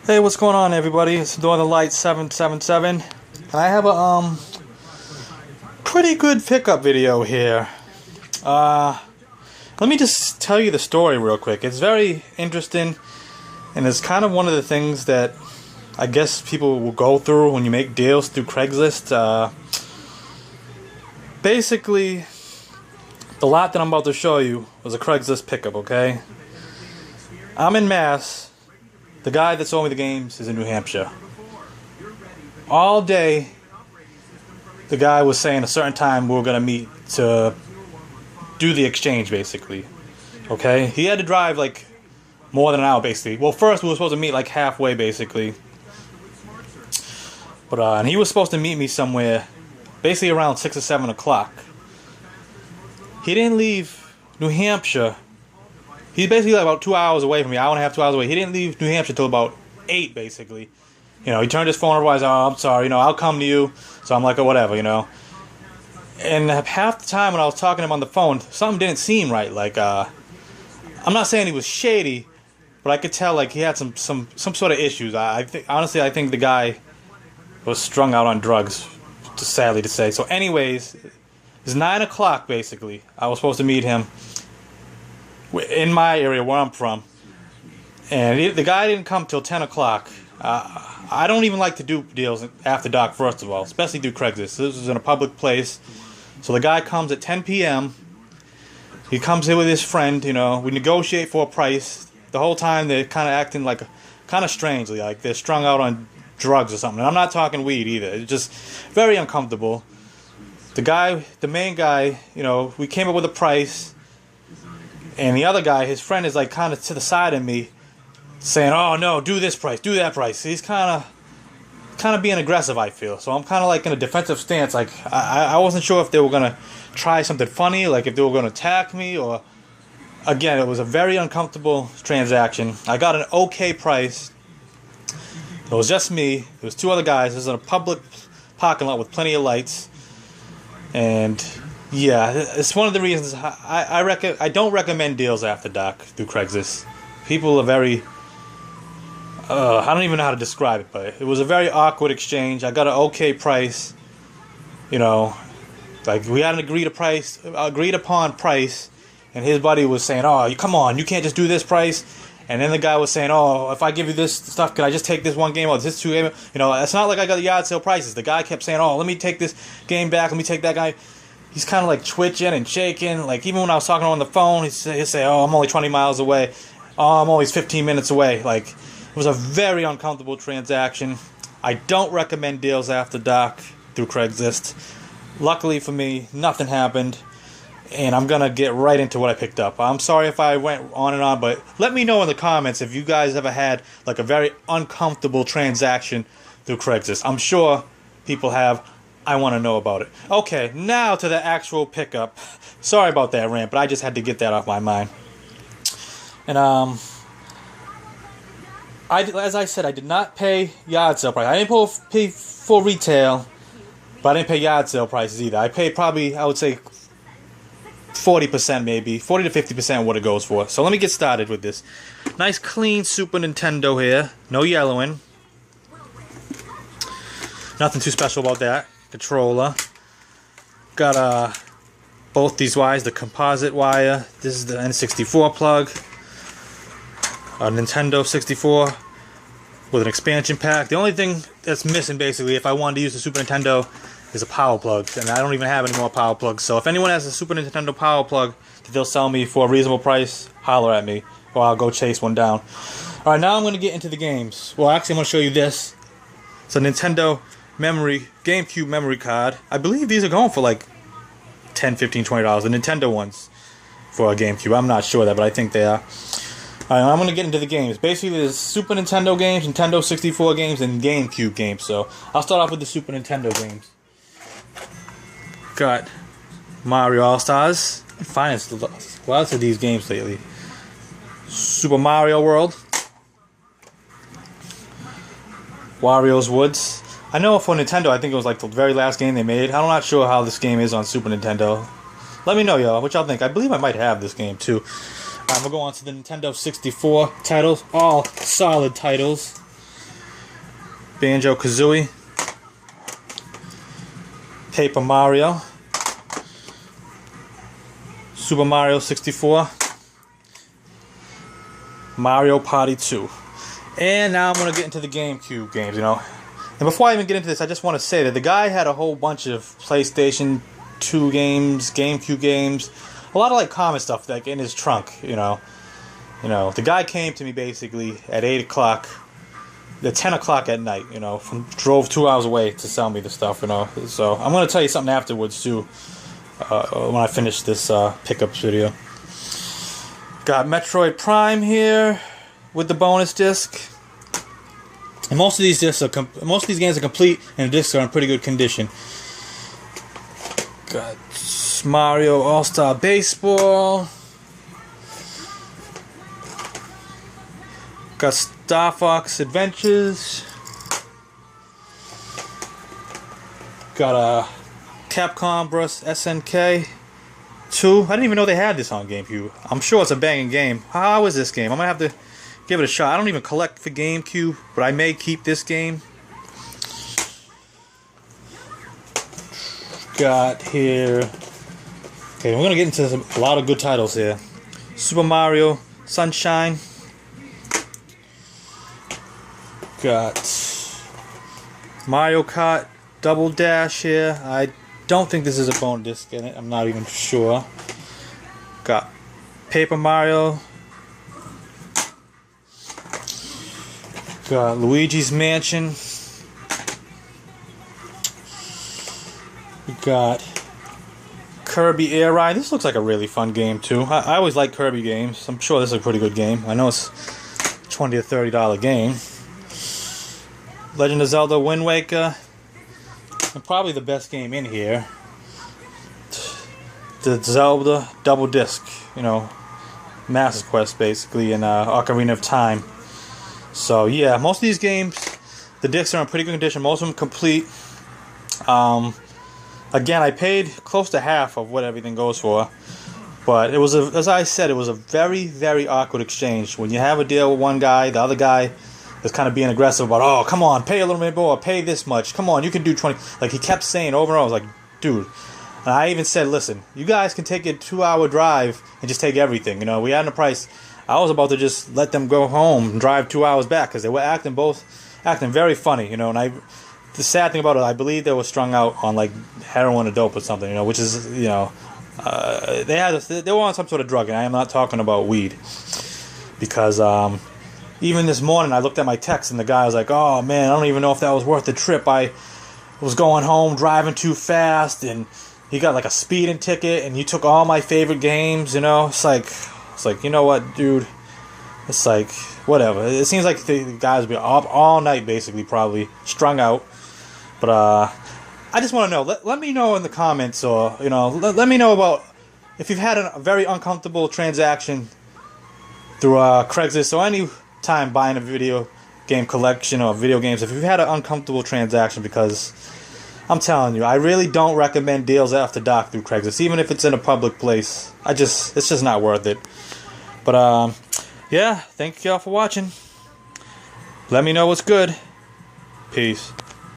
Hey, what's going on, everybody? It's Northern Light 777, and I have a pretty good pickup video here. Let me just tell you the story real quick. It's very interesting, and it's kind of one of the things that I guess people will go through when you make deals through Craigslist. Basically, the lot that I'm about to show you was a Craigslist pickup, okay? I'm in Mass. The guy that sold me the games is in New Hampshire. All day, the guy was saying a certain time we were going to meet to do the exchange, basically. Okay? He had to drive, like, more than an hour, basically. Well, first we were supposed to meet, like, halfway, basically. But, and he was supposed to meet me somewhere, basically around 6 or 7 o'clock. He didn't leave New Hampshire. He's basically like about 2 hours away from me, hour and a half, 2 hours away. He didn't leave New Hampshire till about 8, basically. You know, he turned his phone over, I said, oh, I'm sorry, you know, I'll come to you. So I'm like, oh, whatever, you know. And half the time when I was talking to him on the phone, something didn't seem right. Like, I'm not saying he was shady, but I could tell, like, he had some sort of issues. Honestly, I think the guy was strung out on drugs, just sadly to say. So anyways, it's 9 o'clock, basically. I was supposed to meet him in my area where I'm from, and the guy didn't come till 10 o'clock. I don't even like to do deals after dark, first of all, especially through Craigslist. This is in a public place, so the guy comes at 10 p.m. He comes here with his friend, you know, we negotiate for a price. The whole time they're kind of acting like, kind of strangely, like they're strung out on drugs or something. And I'm not talking weed either, it's just very uncomfortable. The main guy, you know, we came up with a price. And the other guy, his friend, is like kind of to the side of me, saying, "Oh no, do this price, do that price." He's kind of being aggressive, I feel. So I'm kind of like in a defensive stance. Like I wasn't sure if they were gonna try something funny, like if they were gonna attack me, or again, it was a very uncomfortable transaction. I got an okay price. It was just me. There was 2 other guys. This is in a public parking lot with plenty of lights, and yeah, it's one of the reasons I don't recommend deals after dark through Craigslist. People are very, I don't even know how to describe it, but it was a very awkward exchange. I got an okay price, you know, like we had an agreed upon price, and his buddy was saying, "Oh, come on, you can't just do this price." And then the guy was saying, "Oh, if I give you this stuff, can I just take this one game? Or this 2 game?" You know, it's not like I got the yard sale prices. The guy kept saying, "Oh, let me take this game back. Let me take that guy." He's kind of like twitching and shaking. Like even when I was talking to him on the phone, he'd say, "Oh, I'm only 20 miles away. Oh, I'm always 15 minutes away." Like it was a very uncomfortable transaction. I don't recommend deals after dark through Craigslist. Luckily for me, nothing happened, and I'm gonna get right into what I picked up. I'm sorry if I went on and on, but let me know in the comments if you guys ever had like a very uncomfortable transaction through Craigslist. I'm sure people have. I want to know about it. Okay, now to the actual pickup. Sorry about that rant, but I just had to get that off my mind. And as I said, I did not pay yard sale price. I didn't pay full retail, but I didn't pay yard sale prices either. I paid probably, I would say, 40% maybe, 40 to 50% what it goes for. So let me get started with this. Nice clean Super Nintendo here, no yellowing. Nothing too special about that. Controller. Got both these wires, the composite wire. This is the N64 plug. A Nintendo 64 with an expansion pack. The only thing that's missing basically if I wanted to use the Super Nintendo is a power plug, and I don't even have any more power plugs. So if anyone has a Super Nintendo power plug that they'll sell me for a reasonable price, holler at me, or I'll go chase one down. Alright, now I'm going to get into the games. Well, actually I'm going to show you this. It's a Nintendo Gamecube memory card. I believe these are going for like $10, $15, $20. The Nintendo ones for a Gamecube. I'm not sure that, but I think they are. Alright, I'm going to get into the games. Basically, there's Super Nintendo games, Nintendo 64 games, and Gamecube games. So I'll start off with the Super Nintendo games. Got Mario All-Stars. Finest lots of these games lately. Super Mario World. Wario's Woods. I know for Nintendo, I think it was like the very last game they made. I'm not sure how this game is on Super Nintendo. Let me know, y'all, what y'all think. I believe I might have this game, too. We'll go on to the Nintendo 64 titles. All solid titles. Banjo-Kazooie, Paper Mario, Super Mario 64, Mario Party 2. And now I'm going to get into the GameCube games, you know. And before I even get into this, I just want to say that the guy had a whole bunch of PlayStation 2 games, GameCube games, a lot of like common stuff like in his trunk, you know. The guy came to me basically at 8 o'clock, at 10 o'clock at night, you know, drove 2 hours away to sell me the stuff, you know. So I'm going to tell you something afterwards too, when I finish this pickups video. Got Metroid Prime here with the bonus disc. And most of these games are complete, and the discs are in pretty good condition. Got Mario All-Star Baseball. Got Star Fox Adventures. Got a Capcom vs. SNK 2. I didn't even know they had this on GameCube. I'm sure it's a banging game. How is this game? I'm gonna have to give it a shot. I don't even collect for GameCube, but I may keep this game. Got here. Okay, we're gonna get into a lot of good titles here. Super Mario Sunshine. Got Mario Kart Double Dash here. I don't think this is a bone disc in it. I'm not even sure. Got Paper Mario. Got Luigi's Mansion. We got Kirby Air Ride. This looks like a really fun game too. I always like Kirby games. I'm sure this is a pretty good game. I know it's $20 to $30 game. Legend of Zelda Wind Waker. And probably the best game in here, the Zelda Double Disc. You know, Master Quest basically, and Ocarina of Time. So yeah, most of these games, the discs are in pretty good condition. Most of them complete. Again, I paid close to half of what everything goes for, but it was as I said, it was a very, very awkward exchange. When you have a deal with one guy, the other guy is kind of being aggressive about, oh, come on, pay a little bit more, pay this much, come on, you can do 20. Like he kept saying over and over. I was like, dude. And I even said, listen, you guys can take a 2-hour drive and just take everything. You know, we had a price. I was about to just let them go home and drive 2 hours back because they were acting very funny, you know. And the sad thing about it, I believe they were strung out on like heroin or dope or something, you know, which is, you know, they were on some sort of drug, and I am not talking about weed, because even this morning I looked at my text and the guy was like, oh man, I don't even know if that was worth the trip. I was going home driving too fast, and he got like a speeding ticket, and you took all my favorite games, you know. It's like, you know what, dude? It's like, whatever. It seems like the guys be up all night, basically, probably strung out. But I just want to know. Let me know in the comments, or you know, let me know about if you've had a very uncomfortable transaction through Craigslist or any time buying a video game collection or video games. If you've had an uncomfortable transaction, because I'm telling you, I really don't recommend deals after dark through Craigslist, even if it's in a public place. It's just not worth it. But yeah, thank y'all for watching. Let me know what's good. Peace.